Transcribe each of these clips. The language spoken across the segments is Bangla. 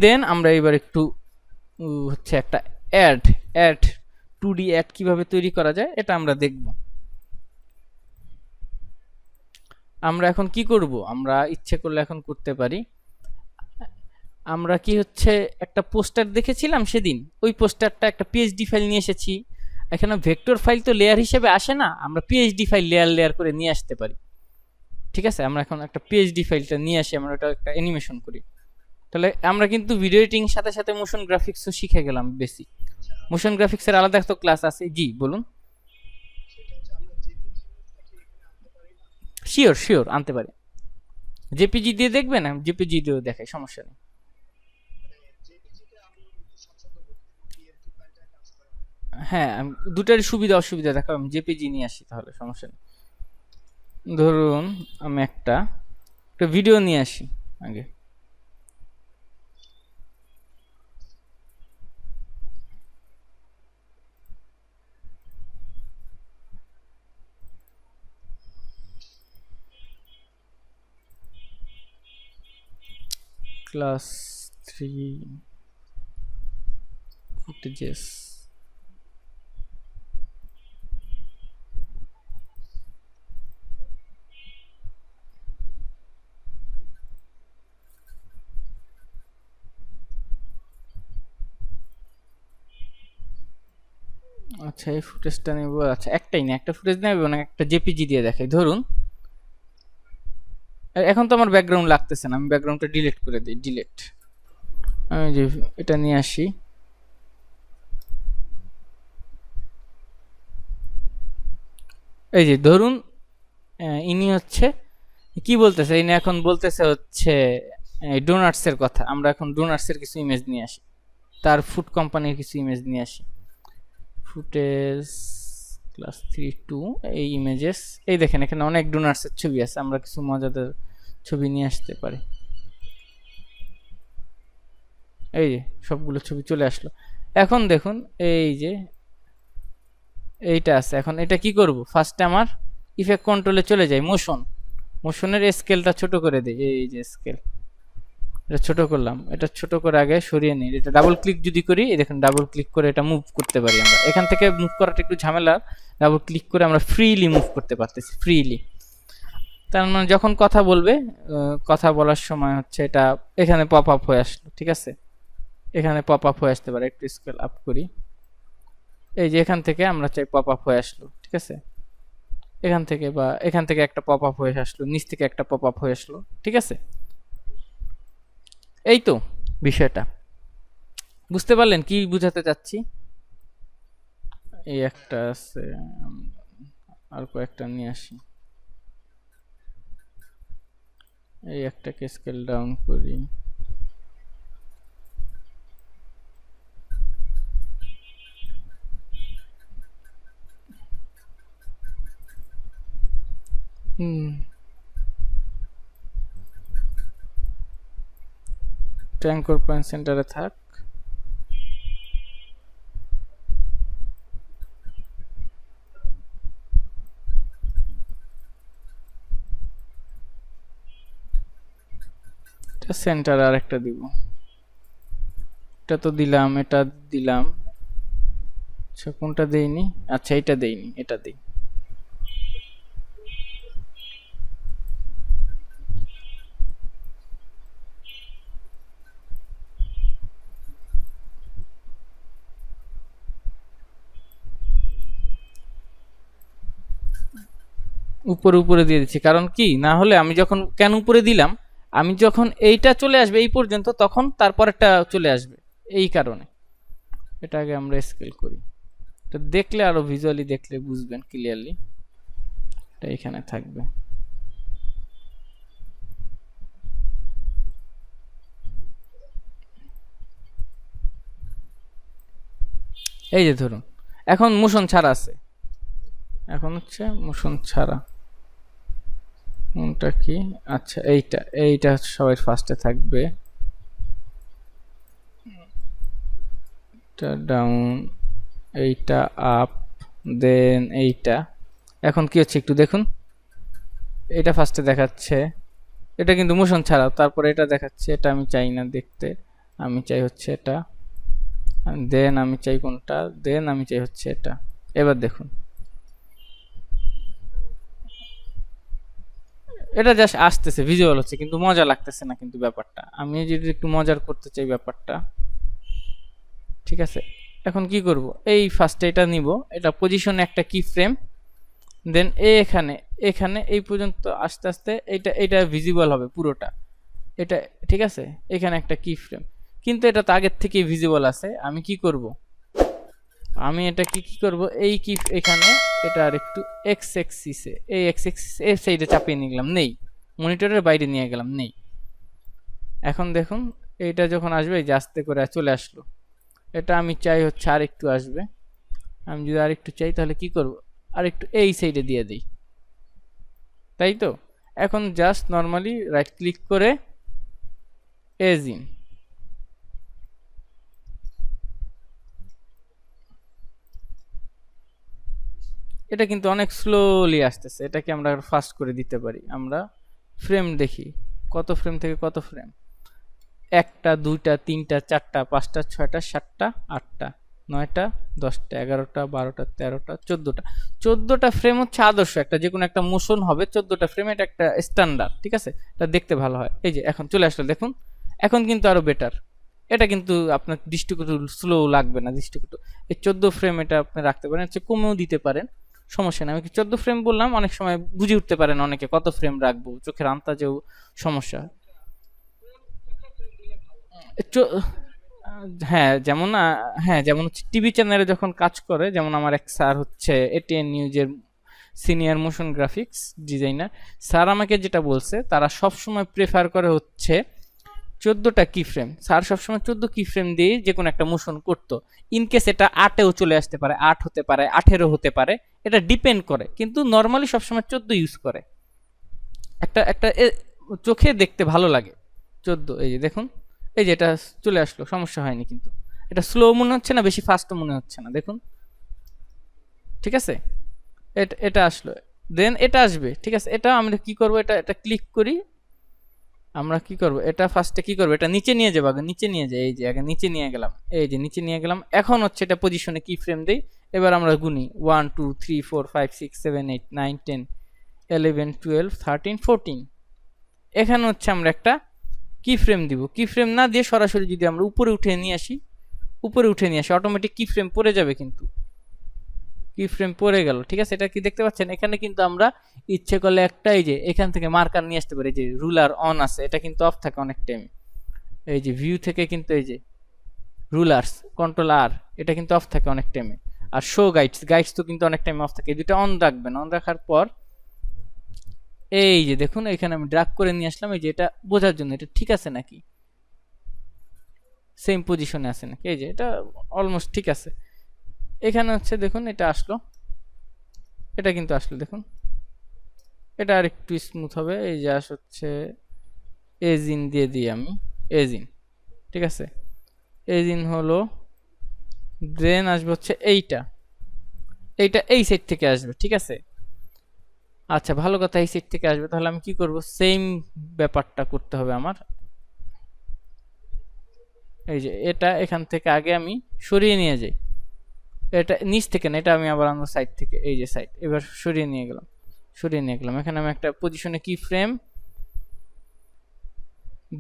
দেন আমরা এবার একটু হচ্ছে একটা অ্যাড 2D অ্যাড কিভাবে তৈরি করা যায় এটা আমরা দেখব। আমরা এখন কি করব, আমরা ইচ্ছে করলে এখন করতে পারি। আমরা কি হচ্ছে একটা পোস্টার দেখেছিলাম সেদিন, ওই পোস্টারটা একটা পিএইচডি ফাইল নিয়ে এসেছি। এখানে ভেক্টর ফাইল তো লেয়ার হিসেবে আসে না, আমরা পিএইচডি ফাইল লেয়ার করে নিয়ে আসতে পারি। ঠিক আছে, আমরা এখন একটা পিএইচডি ফাইলটা নিয়ে আসি, আমরা ওটা একটা অ্যানিমেশন করি। তাহলে আমরা কিন্তু ভিডিও এডিটিং সাথে সাথে মোশন গ্রাফিক্সও শিখে গেলাম বেসিক। মোশন গ্রাফিক্সের আলাদা একটা ক্লাস আছে। জি বলুন। শিওর আনতে পারি। জেপিজি দিয়ে দেখবেন, জেপিজি দিয়েও দেখাই, সমস্যা নেই। হ্যাঁ, দুটারই সুবিধা অসুবিধা দেখাবো, আমি জেপিজি নিয়ে আসি তাহলে, সমস্যা নেই। ধরুন আমি একটা ভিডিও নিয়ে আসি আগে। Class 3 footages. আচ্ছা এই ফুটেজটা নেব। আচ্ছা একটাই না, একটা ফুটেজ নেব না, একটা জেপিজি দিয়ে দেখাই। ধরুন এখন তো আমার ব্যাকগ্রাউন্ড লাগতেছে না, আমি ব্যাকগ্রাউন্ডটা ডিলিট করে দিই। ডিলিট। আমি যে এটা নিয়ে আসি। এই যে ধরুন ইনি হচ্ছে কি বলতেছে, ইনি এখন বলতেছে হচ্ছে ডোনাটসের কথা। আমরা এখন ডোনাটসের কিছু ইমেজ নিয়ে আসি, তার ফুড কোম্পানির কিছু ইমেজ নিয়ে আসি। ফুটেজ ক্লাস 3:2 এই ইমেজেস। এই দেখেন এখানে অনেক ডোনাটসের ছবি আছে, আমরা কিছু মজাদার ছবি নিয়ে আসতে পারি। এই যে সবগুলো ছবি চলে আসলো। এখন দেখুন এই যে এইটা আছে, এখন এটা কি করব, ফার্স্টে আমার ইফেক্ট কন্ট্রোলে চলে যাই, মোশনের স্কেলটা ছোট করে দেই। এই যে স্কেল, এটা ছোট করলাম, এটা ছোট করে আগে সরিয়ে নিই। এটা ডাবল ক্লিক যদি করি, এই দেখেন ডাবল ক্লিক করে এটা মুভ করতে পারি আমরা। এখান থেকে মুভ করাটা একটু ঝামেলা, ডাবল ক্লিক করে আমরা ফ্রিলি মুভ করতে পারতেছি, ফ্রিলি। তার মানে যখন কথা বলবে, কথা বলার সময় হচ্ছে এটা এখানে পপ আপ হয়ে আসলো। ঠিক আছে, এখানে পপ আপ হয়ে আসতে পারে। একটু স্কেল আপ করি। এই যে এখান থেকে আমরা চাই পপ আপ হয়ে আসলো। ঠিক আছে, এখান থেকে বা এখান থেকে একটা পপ আপ হয়ে আসলো, নিচ থেকে একটা পপ আপ হয়ে আসলো। ঠিক আছে, এই তো বিষয়টা। বুঝতে পারলেন কি বুঝাতে চাচ্ছি? এই একটা আছে, আর কয়েকটা নিয়ে আসি। এই একটাকে স্কেল ডাউন করি। ট্যাঙ্কর পয়েন্ট সেন্টারে থাক। এটা সেন্টার আর একটা দিব। এটা তো দিলাম, এটা দিলাম। আচ্ছা কোনটা দেইনি? আচ্ছা এটা দেইনি, এটা দেই। উপরে উপরে দিয়ে দিচ্ছি, কারণ কি না হলে আমি যখন কেন উপরে দিলাম, আমি যখন এইটা চলে আসবে এই পর্যন্ত, তখন তারপরেরটা চলে আসবে, এই কারণে। এটা আগে আমরা স্কেল করি, এটা দেখলে আরো ভিজুয়ালি দেখলে বুঝবেন ক্লিয়ারলি। এটা এখানে থাকবে। এই যে ধরুন এখন মোশন ছাড়া আছে, এখন হচ্ছে মোশন ছাড়া। কোনটা কি? আচ্ছা এইটা সবাই ফার্স্টে থাকবে। এটা ডাউন, এইটা আপ, দেন এইটা। এখন কি হচ্ছে একটু দেখুন, এটা ফার্স্টে দেখাচ্ছে, এটা কিন্তু মোশন ছাড়া, তারপরে এটা দেখাচ্ছে, এটা আমি চাই না দেখতে, আমি চাই হচ্ছে এটা, দেন আমি চাই কোনটা, দেন আমি চাই হচ্ছে এটা। এবার দেখুন এটা জাস্ট আসতেছে, ভিজুয়াল হচ্ছে, কিন্তু মজা লাগতেছে না কিন্তু ব্যাপারটা। আমি যদি একটু মজার করতে চাই ব্যাপারটা, ঠিক আছে, এখন কি করব, এই ফার্স্টে এটা নিব, এটা পজিশনে একটা কি ফ্রেম, দেন এখানে এখানে এই পর্যন্ত আস্তে আস্তে এটা ভিজিবল হবে পুরোটা, এটা ঠিক আছে, এখানে একটা কি ফ্রেম, কিন্তু এটা তো আগের থেকেই ভিজিবল আছে। আমি কি করব, আমি এটা কি করব, এই কি এখানে এটা আর একটু এক্স এক্সিসে, এই এক্স এক্সিস এর সাইডে চাপিয়ে নিলাম, নেই, মনিটরের বাইরে নিয়ে গেলাম, নেই। এখন দেখুন এইটা যখন আসবে, এই যে আস্তে করে চলে আসলো, এটা আমি চাই হচ্ছে আর একটু আসবে। আমি যদি আর একটু চাই তাহলে কি করব, আর একটু এই সাইডে দিয়ে দিই, তাই তো। এখন জাস্ট নর্মালি রাইট ক্লিক করে এজ ইন, এটা কিন্তু অনেক স্লোলি আসতেছে, এটাকে আমরা ফাস্ট করে দিতে পারি। আমরা ফ্রেম দেখি, কত ফ্রেম থেকে কত ফ্রেম, একটা, দুইটা, তিনটা, চারটা, পাঁচটা, ছয়টা, সাতটা, আটটা, নয়টা, 10টা, 11টা, 12টা, 13টা, 14টা। 14টা ফ্রেম হচ্ছে আদর্শ, একটা যে কোনো একটা মোশন হবে 14টা ফ্রেম, এটা একটা স্ট্যান্ডার্ড, ঠিক আছে, এটা দেখতে ভালো হয়। এই যে এখন চলে আসলো দেখুন, এখন কিন্তু আরো বেটার, এটা কিন্তু আপনার দৃষ্টিকটু স্লো লাগবে না, দৃষ্টিকটু। এই 14 ফ্রেম এটা আপনি রাখতে পারেন, হচ্ছে কমেও দিতে পারেন, সমস্যা নেই। আমি কি 14 ফ্রেম বললাম, অনেক সময় বুঝে উঠতে পারেন অনেকে কত ফ্রেম রাখবো, চোখের আন্তাজেও সমস্যা। চ- হ্যাঁ যেমন হ্যাঁ যেমন হচ্ছে টিভি চ্যানেলে যখন কাজ করে, যেমন আমার এক স্যার হচ্ছে এটিএন নিউজের senior motion graphics designer, sir আমাকে যেটা বলছে, তারা সব সময় প্রেফার করে হচ্ছে 14টা কি ফ্রেম, স্যার সবসময় 14 কি ফ্রেম দিয়ে যে কোনো একটা মোশন করতো। ইনকেস এটা 8এও চলে আসতে পারে, 8 হতে পারে, 18 হতে পারে, এটা ডিপেন্ড করে, কিন্তু নর্মালি সবসময় 14 ইউজ করে, একটা একটা চোখে দেখতে ভালো লাগে 14। এই যে দেখুন, এই যে এটা চলে আসলো, সমস্যা হয়নি কিন্তু। এটা স্লো মনে হচ্ছে না, বেশি ফাস্টও মনে হচ্ছে না, দেখুন, ঠিক আছে, এটা আসলো, দেন এটা আসবে, ঠিক আছে। এটা আমরা কি করব, এটা এটা ক্লিক করি, আমরা কি করব, এটা ফার্স্টে কি করব, এটা নিচে নিয়ে যাবো, আগে নিচে নিয়ে যাই, এই যে আগে নিচে নিয়ে গেলাম, এই যে নিচে নিয়ে গেলাম। এখন হচ্ছে এটা পজিশনে কি ফ্রেম দেই, এবার আমরা গুনি 1 2 3 4 5 6 7 8 9 10 11 12 13 14। এখানে হচ্ছে আমরা একটা কি ফ্রেম দিব, কি ফ্রেম না দিয়ে সরাসরি যদি আমরা উপরে উঠে নিয়ে আসি, উপরে উঠে নিয়ে আসি, অটোমেটিক কি ফ্রেম পড়ে যাবে, কিন্তু কি ফ্রেম পড়ে গেল, ঠিক আছে। এটা কি দেখতে পাচ্ছেন, এখানে কিন্তু আমরা ইচ্ছে করলে একটা, এই যে এখান থেকে মার্কার নিয়ে আসতে পারি, যে রুলার অন আছে, এটা কিন্তু অফ থাকে অনেক টাইম, এই যে ভিউ থেকে কিন্তু এই যে রুলার্স কন্ট্রোল আর, এটা কিন্তু অফ থাকে অনেক টাইমে। আর শো গাইডস, গাইডস তো কিন্তু অনেক টাইম অফ থাকে, এই দুটো অন রাখবেন। অন রাখার পর এই যে দেখুন, এখানে আমি ড্রাগ করে নিয়ে আসলাম, এই যে এটা বোঝার জন্য এটা ঠিক আছে নাকি, সেম পজিশনে আছে নাকি, এই যে এটা অলমোস্ট ঠিক আছে। এখানে হচ্ছে দেখুন এটা আসলো, এটা কিন্তু আসলো দেখুন, এটা আর একটু স্মুথ হবে, এই যে হচ্ছে এজিন দিয়ে দিই আমি, এজিন, ঠিক আছে, এজিন হলো, দেন আসবে হচ্ছে এইটা, এইটা এই সাইড থেকে আসবে, ঠিক আছে। আচ্ছা ভালো কথা, এই সাইড থেকে আসবে, তাহলে আমি কি করব, সেম ব্যাপারটা করতে হবে আমার। এই যে এটা এখান থেকে আগে আমি সরিয়ে নিয়ে যাই, এটা নিচ থেকে না, এটা আমি আবার আনবো সাইড থেকে, এই যে সাইড, এবার সরিয়ে নিয়ে গেলাম, সরিয়ে নিয়ে গেলাম। এখানে আমি একটা পজিশনে কি ফ্রেম,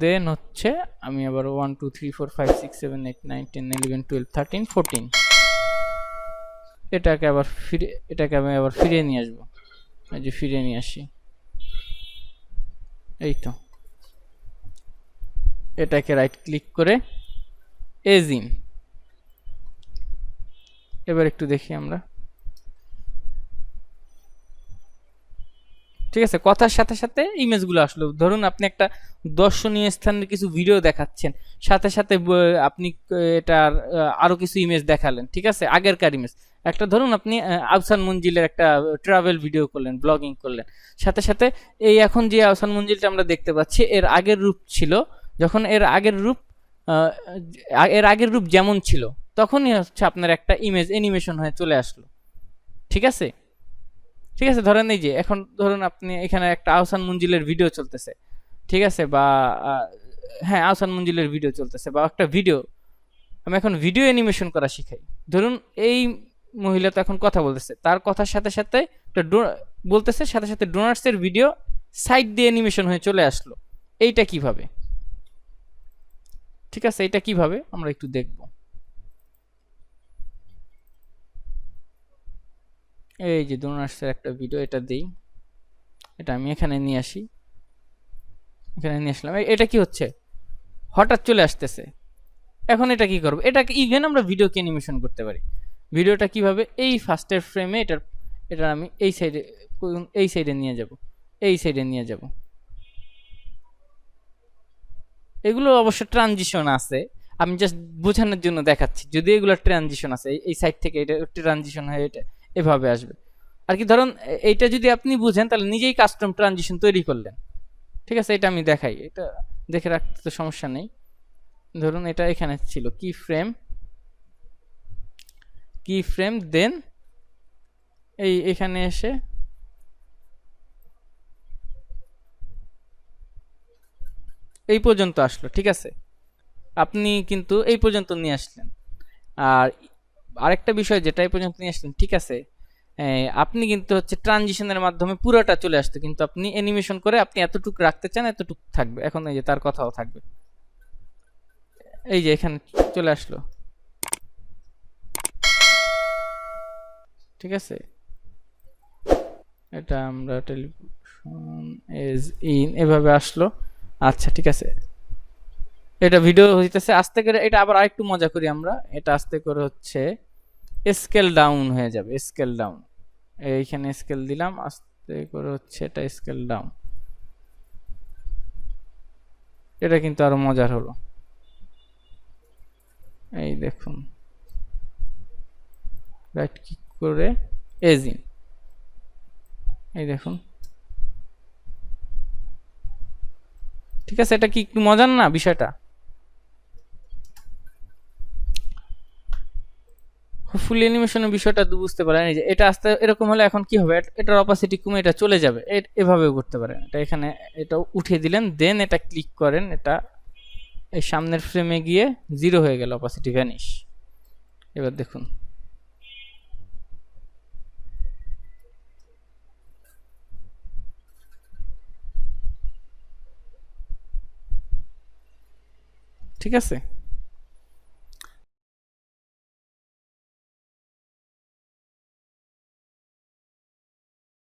দেন হচ্ছে আমি আবার 1 2 3 4 5 6 7 8 9 10 11 12 13 14, এটাকে আবার ফিরে, এটাকে আমি আবার ফিরিয়ে নিয়ে আসবো, এই যে ফিরিয়ে নিয়ে আসি, এই তো। এটাকে রাইট ক্লিক করে এজ ইন, এবার একটু দেখি আমরা, ঠিক আছে। কথার সাথে সাথে ইমেজগুলো আসলো, ধরুন আপনি একটা দর্শনীয় স্থানের কিছু ভিডিও দেখাচ্ছেন, সাথে সাথে আপনি এটার আরো কিছু ইমেজ দেখালেন, ঠিক আছে, আগেরকার ইমেজ। একটা ধরুন আপনি আহসান মঞ্জিলের একটা ট্রাভেল ভিডিও করলেন, ব্লগিং করলেন, সাথে সাথে এই এখন যে আহসান মঞ্জিলটা আমরা দেখতে পাচ্ছি, এর আগের রূপ ছিল, যখন এর আগের রূপ আহ, এর আগের রূপ যেমন ছিল, তখনই হচ্ছে আপনার একটা ইমেজ অ্যানিমেশন হয়ে চলে আসলো। ঠিক আছে, ঠিক আছে, ধরেন এই যে এখন ধরুন আপনি এখানে একটা আহসান মঞ্জিলের ভিডিও চলতেছে, ঠিক আছে, বা হ্যাঁ আহসান মঞ্জিলের ভিডিও চলতেছে বা একটা ভিডিও, আমি এখন ভিডিও অ্যানিমেশন করা শিখাই। ধরুন এই মহিলা তো এখন কথা বলতেছে, তার কথার সাথে সাথে একটা বলতেছে, সাথে সাথে ডোনাটসের ভিডিও সাইড দিয়ে অ্যানিমেশন হয়ে চলে আসলো। এইটা কিভাবে? ঠিক আছে, এটা কিভাবে আমরা একটু দেখব। এই যে ডোনাটসের একটা ভিডিও, এটা দেই, এটা আমি এখানে নিয়ে আসি, এখানে নিয়ে আসলাম। এটা কি হচ্ছে, হঠাৎ চলে আসতেছে। এখন এটা কি করব, এটাকে ইভেন আমরা ভিডিওকে অ্যানিমেশন করতে পারি। ভিডিওটা কিভাবে, এই ফার্স্টের ফ্রেমে এটা আমি এই সাইডে নিয়ে যাব, এই সাইডে নিয়ে যাব। এগুলো অবশ্য ট্রানজিশন আছে, আমি জাস্ট বোঝানোর জন্য দেখাচ্ছি। যদি এগুলো ট্রানজিশন আছে, এই সাইড থেকে এটা ট্রানজিশন হয়ে এটা এভাবে আসবে আর কি। ধরুন এইটা যদি আপনি বুঝেন তাহলে নিজেই কাস্টম ট্রানজিশন তৈরি করলেন। ঠিক আছে, এটা আমি দেখাই, এটা দেখে রাখতে তো সমস্যা নেই। ধরুন এটা এখানে ছিল কি ফ্রেম দেন এখানে এসে এই পর্যন্ত আসলো। ঠিক আছে, আপনি কিন্তু এই পর্যন্ত নিয়ে আসলেন। আর আরেকটা বিষয়, যেটা এই পর্যন্ত নিয়ে আসলেন, ঠিক আছে, আপনি কিন্তু হচ্ছে ট্রানজিশনের মাধ্যমে পুরোটা চলে আসতো, কিন্তু আপনি অ্যানিমেশন করে আপনি এতটুকু রাখতে চান, এতটুকু থাকবে। এখন এই যে তার কথাও থাকবে, এই যে এখানে চলে আসলো। ঠিক আছে, এটা আমরা টেলিভিশন এজ ইন এভাবে আসলো। আচ্ছা ঠিক আছে, এটা ভিডিও হইতেছে আস্তে করে। এটা আবার আরেকটু মজা করি আমরা, এটা আস্তে করে হচ্ছে স্কেল ডাউন হয়ে যাবে, স্কেল ডাউন। এইখানে স্কেল দিলাম, আস্তে করে হচ্ছে এটা স্কেল ডাউন। এটা কিন্তু আরো মজার হলো। এই দেখুন, রাইট ক্লিক করে এজ ইন, এই দেখুন। ঠিক আছে, এটা কি একটু মজার না বিষয়টা? ফুল অ্যানিমেশনের বিষয়টা বুঝতে পারেন। এই যে এটা আস্তে এরকম হলে এখন কি হবে, এটার অপাসিটি কমে এটা চলে যাবে, এভাবেও করতে পারেন। এটা এখানে এটা উঠিয়ে দিলেন, দেন এটা ক্লিক করেন, এটা এই সামনের ফ্রেমে গিয়ে 0 হয়ে গেল, অপাসিটি ভ্যানিশ। এবার দেখুন, ঠিক আছে।